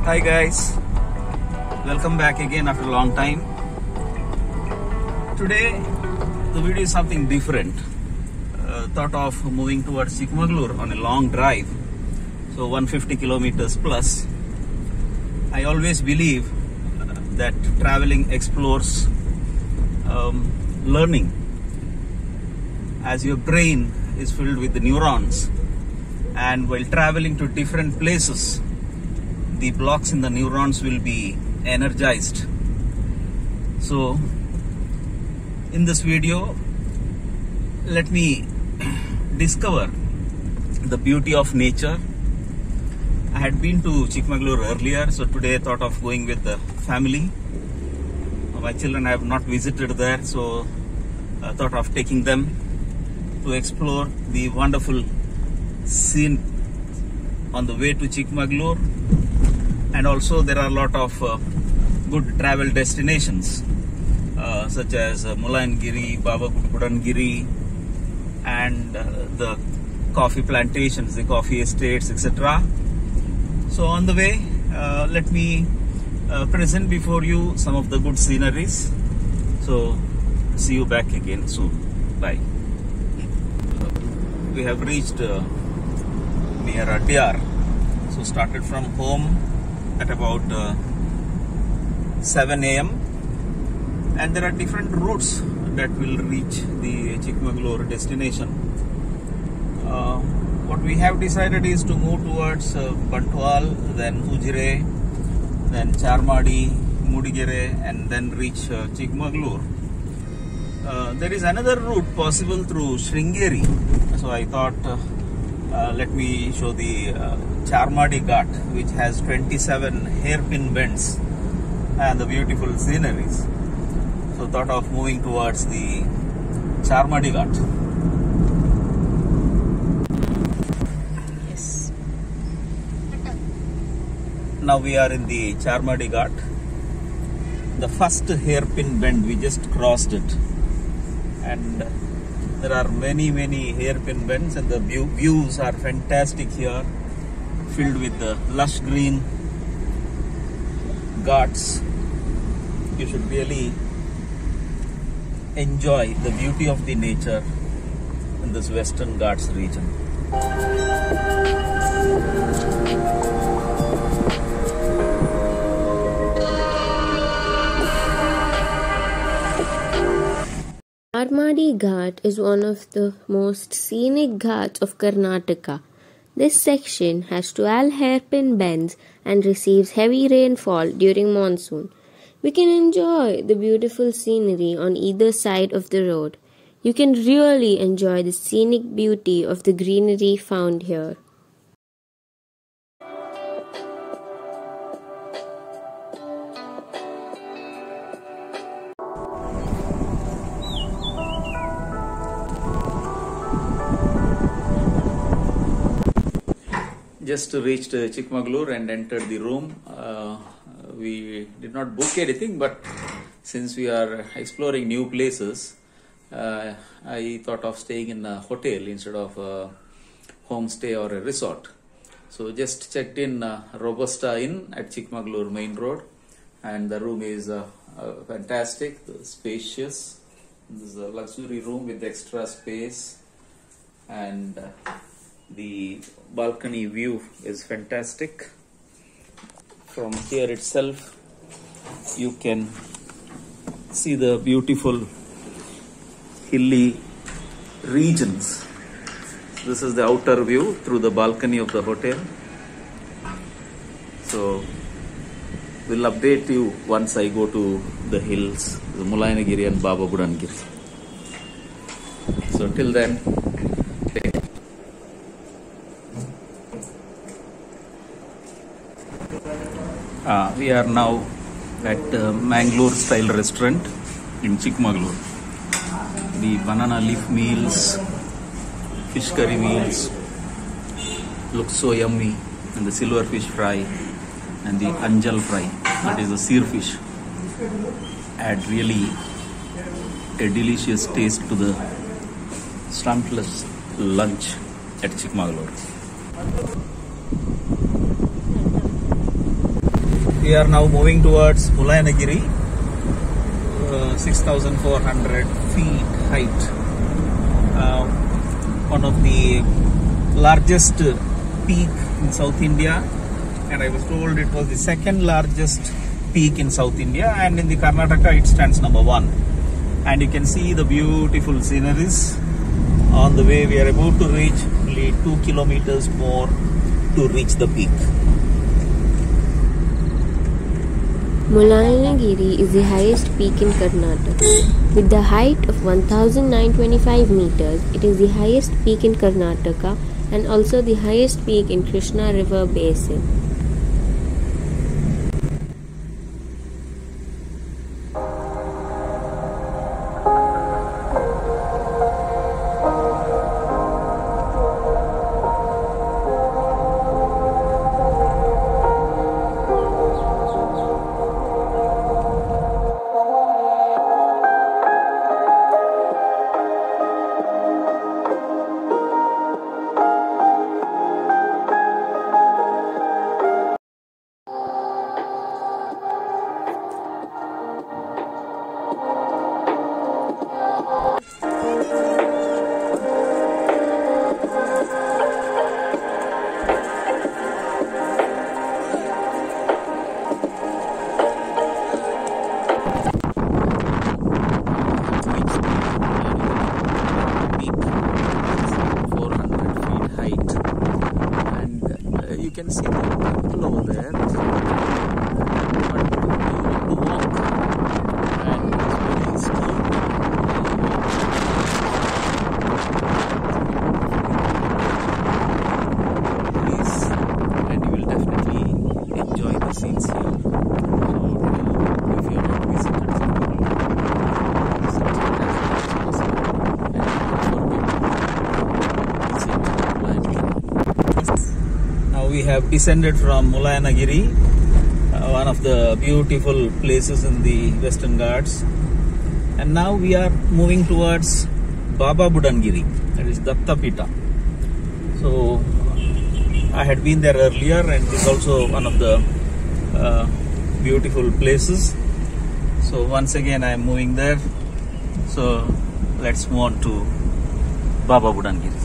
Hi guys, welcome back again after a long time. Today the video is something different. Thought of moving towards Chikmagalur on a long drive, so 150 kilometers plus. I always believe that traveling explores learning, as your brain is filled with the neurons, and while traveling to different places, the blocks in the neurons will be energized. So in this video, let me discover the beauty of nature. I had been to Chikmagalur earlier, so today I thought of going with the family. My children have not visited there, so I thought of taking them to explore the wonderful scene on the way to Chikmagalur. And also there are a lot of good travel destinations such as Mulangiri, Baba Gudgudangiri, and the coffee plantations, the coffee estates, etc. So on the way, let me present before you some of the good sceneries. So see you back again soon. Bye. We have reached near Adyar. So started from home at about 7 a.m. and there are different routes that will reach the Chikmagalur destination. What we have decided is to move towards Bantwal, then Ujire, then Charmadi, Mudigere, and then reach Chikmagalur. There is another route possible through Sringeri, so I thought let me show the Charmadi Ghat, which has 27 hairpin bends and the beautiful sceneries. So thought of moving towards the Charmadi Ghat. Yes. Now we are in the Charmadi Ghat. The first hairpin bend, we just crossed it, and there are many hairpin bends, and the views are fantastic here, filled with the lush green ghats. You should really enjoy the beauty of the nature in this Western Ghats region. Charmadi Ghat is one of the most scenic ghats of Karnataka. This section has 12 hairpin bends and receives heavy rainfall during monsoon. We can enjoy the beautiful scenery on either side of the road. You can really enjoy the scenic beauty of the greenery found here. Just reached Chikmagalur and entered the room. We did not book anything, but since we are exploring new places, I thought of staying in a hotel instead of a homestay or a resort. So just checked in Robusta Inn at Chikmagalur main road, and the room is fantastic, spacious. This is a luxury room with extra space, and the balcony view is fantastic. From here itself, you can see the beautiful hilly regions. This is the outer view through the balcony of the hotel. So we'll update you once I go to the hills, the Mulanagiri and Baba Gudgudangiri. So till then, we are now at Mangalore style restaurant in Chikmagalur. The banana leaf meals, fish curry meals look so yummy, and the silver fish fry and the anjal fry, that is the seer fish, add really a delicious taste to the stuntless lunch at Chikmagalur. We are now moving towards Mullayanagiri, 6,400 feet height. One of the largest peak in South India, and I was told it was the second largest peak in South India, and in the Karnataka it stands number 1. And you can see the beautiful sceneries on the way. We are about to reach only 2 kilometers more to reach the peak. Mullayanagiri is the highest peak in Karnataka. With the height of 1925 meters, it is the highest peak in Karnataka and also the highest peak in Krishna River Basin. You can see the temple over there, but you have to walk, and it's very steep. Please, and you will definitely enjoy the scenes here. So, if you have not visited Chikmagalur, visit as much as possible, and don't forget to visit. We have descended from Mullayanagiri, one of the beautiful places in the Western Ghats, and now we are moving towards Baba Budangiri, that is Dattapita. So I had been there earlier, and it is also one of the beautiful places. So once again I am moving there. So let's move on to Baba Budangiri.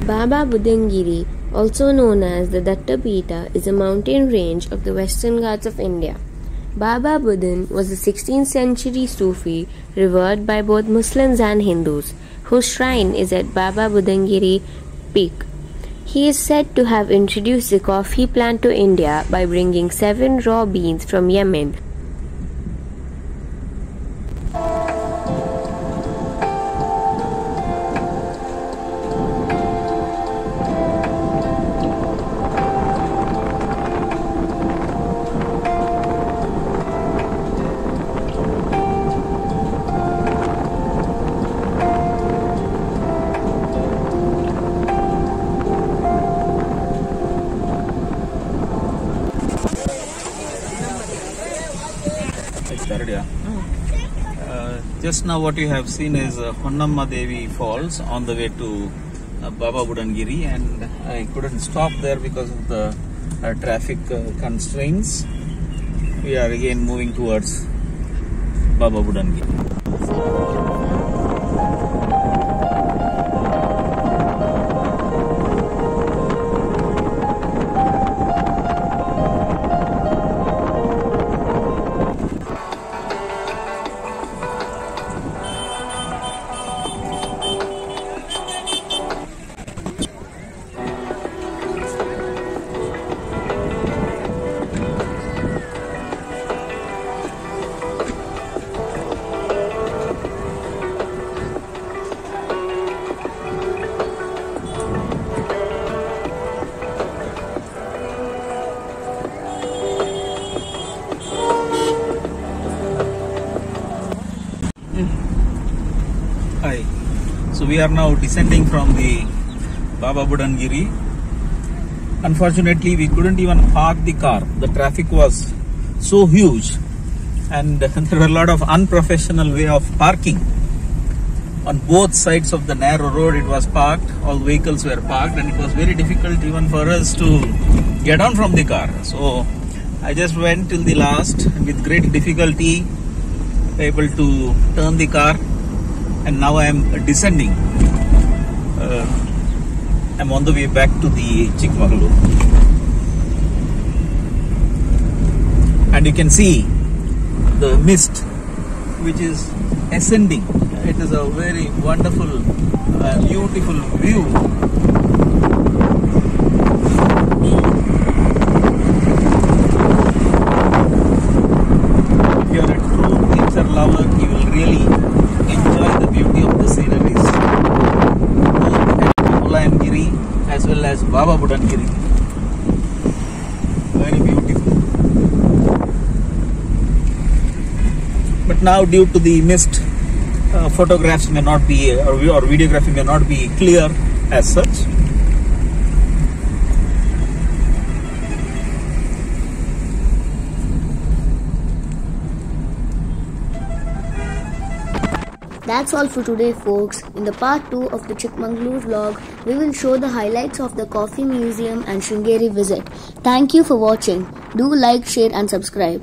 Baba Budangiri, also known as the Dattapita, is a mountain range of the Western Ghats of India. Baba Budan was a 16th century Sufi revered by both Muslims and Hindus, whose shrine is at Baba Budangiri peak. He is said to have introduced the coffee plant to India by bringing 7 raw beans from Yemen. Just now what you have seen is Honnamma Devi Falls on the way to Baba Budangiri, and I couldn't stop there because of the traffic constraints. We are again moving towards Baba Budangiri. Hi. So we are now descending from the Baba Budangiri. Unfortunately, we couldn't even park the car. The traffic was so huge, and there were a lot of unprofessional way of parking. On both sides of the narrow road it was parked, all vehicles were parked, and it was very difficult even for us to get down from the car. So I just went till the last and with great difficulty able to turn the car, and now I am descending. I'm on the way back to the Chikmagalur, and you can see the mist which is ascending. It is a very wonderful, beautiful view. If you are a true nature lover, you will really enjoy the beauty of the sceneries, both at Mulayamgiri as well as Baba Budangiri. Very beautiful. But now, due to the mist, photographs may not be, or videography may not be clear as such. That's all for today, folks. In the part 2 of the Chikmagalur vlog, we will show the highlights of the coffee museum and Sringeri visit. Thank you for watching. Do like, share and subscribe.